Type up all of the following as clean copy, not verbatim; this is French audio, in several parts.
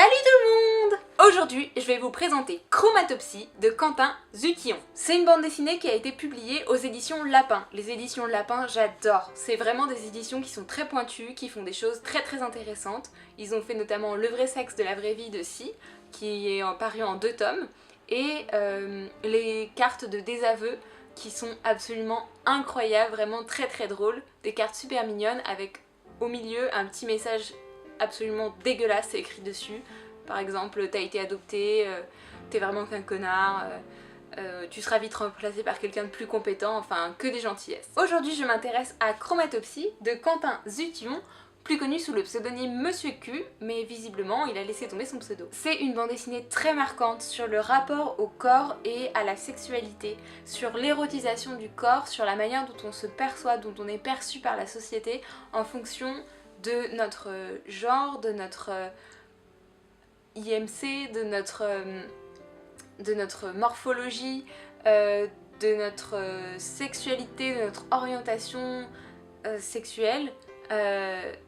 Salut tout le monde! Aujourd'hui, je vais vous présenter Chromatopsie de Quentin Zutillon. C'est une bande dessinée qui a été publiée aux éditions Lapin. Les éditions Lapin, j'adore. C'est vraiment des éditions qui sont très pointues, qui font des choses très intéressantes. Ils ont fait notamment Le vrai sexe de la vraie vie de Si, qui est paru en 2 tomes, et les cartes de désaveu qui sont absolument incroyables, vraiment très drôles. Des cartes super mignonnes avec au milieu un petit message absolument dégueulasse écrit dessus. Par exemple, t'as été adopté, t'es vraiment qu'un connard, tu seras vite remplacé par quelqu'un de plus compétent, enfin que des gentillesses. Aujourd'hui je m'intéresse à Chromatopsie de Quentin Zutillon, plus connu sous le pseudonyme Monsieur Q, mais visiblement il a laissé tomber son pseudo. C'est une bande dessinée très marquante sur le rapport au corps et à la sexualité, sur l'érotisation du corps, sur la manière dont on se perçoit, dont on est perçu par la société en fonction de notre genre, de notre IMC, de notre morphologie, de notre sexualité, de notre orientation sexuelle.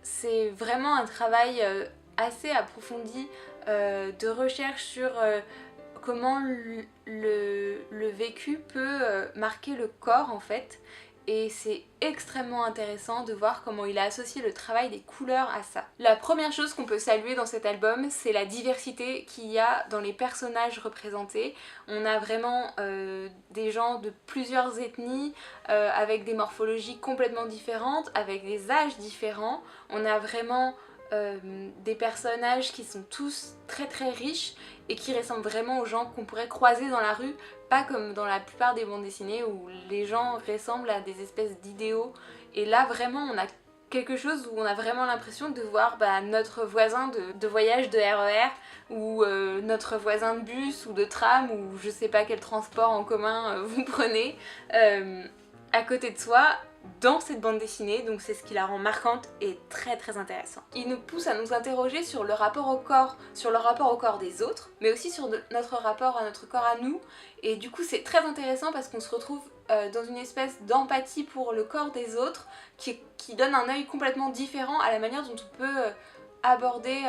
C'est vraiment un travail assez approfondi de recherche sur comment le vécu peut marquer le corps en fait. Et c'est extrêmement intéressant de voir comment il a associé le travail des couleurs à ça. La première chose qu'on peut saluer dans cet album, c'est la diversité qu'il y a dans les personnages représentés. On a vraiment des gens de plusieurs ethnies, avec des morphologies complètement différentes, avec des âges différents. On a vraiment des personnages qui sont tous très riches et qui ressemblent vraiment aux gens qu'on pourrait croiser dans la rue, pas comme dans la plupart des bandes dessinées où les gens ressemblent à des espèces d'idéaux. Et là vraiment on a quelque chose où on a vraiment l'impression de voir notre voisin de voyage de RER ou notre voisin de bus ou de tram ou je sais pas quel transport en commun vous prenez à côté de soi dans cette bande dessinée, donc c'est ce qui la rend marquante et très intéressant. Il nous pousse à nous interroger sur le rapport au corps, sur le rapport au corps des autres, mais aussi sur notre rapport à notre corps à nous, et du coup c'est très intéressant parce qu'on se retrouve dans une espèce d'empathie pour le corps des autres qui donne un œil complètement différent à la manière dont on peut aborder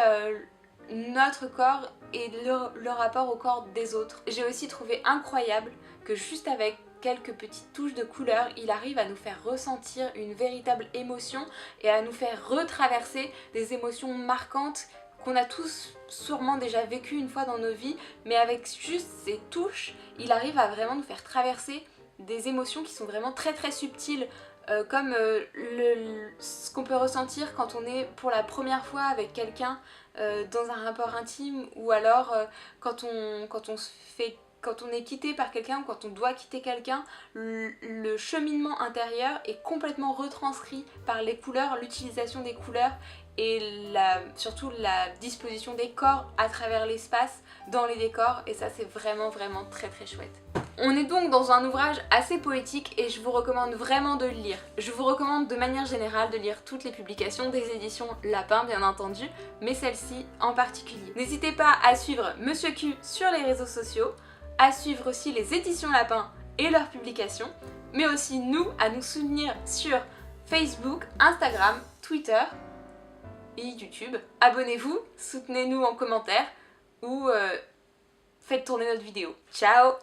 notre corps et le rapport au corps des autres. J'ai aussi trouvé incroyable que juste avec quelques petites touches de couleur, il arrive à nous faire ressentir une véritable émotion et à nous faire retraverser des émotions marquantes qu'on a tous sûrement déjà vécues une fois dans nos vies, mais avec juste ces touches, il arrive à vraiment nous faire traverser des émotions qui sont vraiment très subtiles, comme ce qu'on peut ressentir quand on est pour la première fois avec quelqu'un dans un rapport intime, ou alors quand on est quitté par quelqu'un ou quand on doit quitter quelqu'un, le cheminement intérieur est complètement retranscrit par les couleurs, l'utilisation des couleurs et surtout la disposition des corps à travers l'espace dans les décors, et ça c'est vraiment très chouette. On est donc dans un ouvrage assez poétique et je vous recommande vraiment de le lire. Je vous recommande de manière générale de lire toutes les publications des éditions Lapin bien entendu, mais celle-ci en particulier. N'hésitez pas à suivre Monsieur Q sur les réseaux sociaux, à suivre aussi les éditions Lapin et leurs publications, mais aussi à nous soutenir sur Facebook, Instagram, Twitter et YouTube. Abonnez-vous, soutenez-nous en commentaire ou faites tourner notre vidéo. Ciao!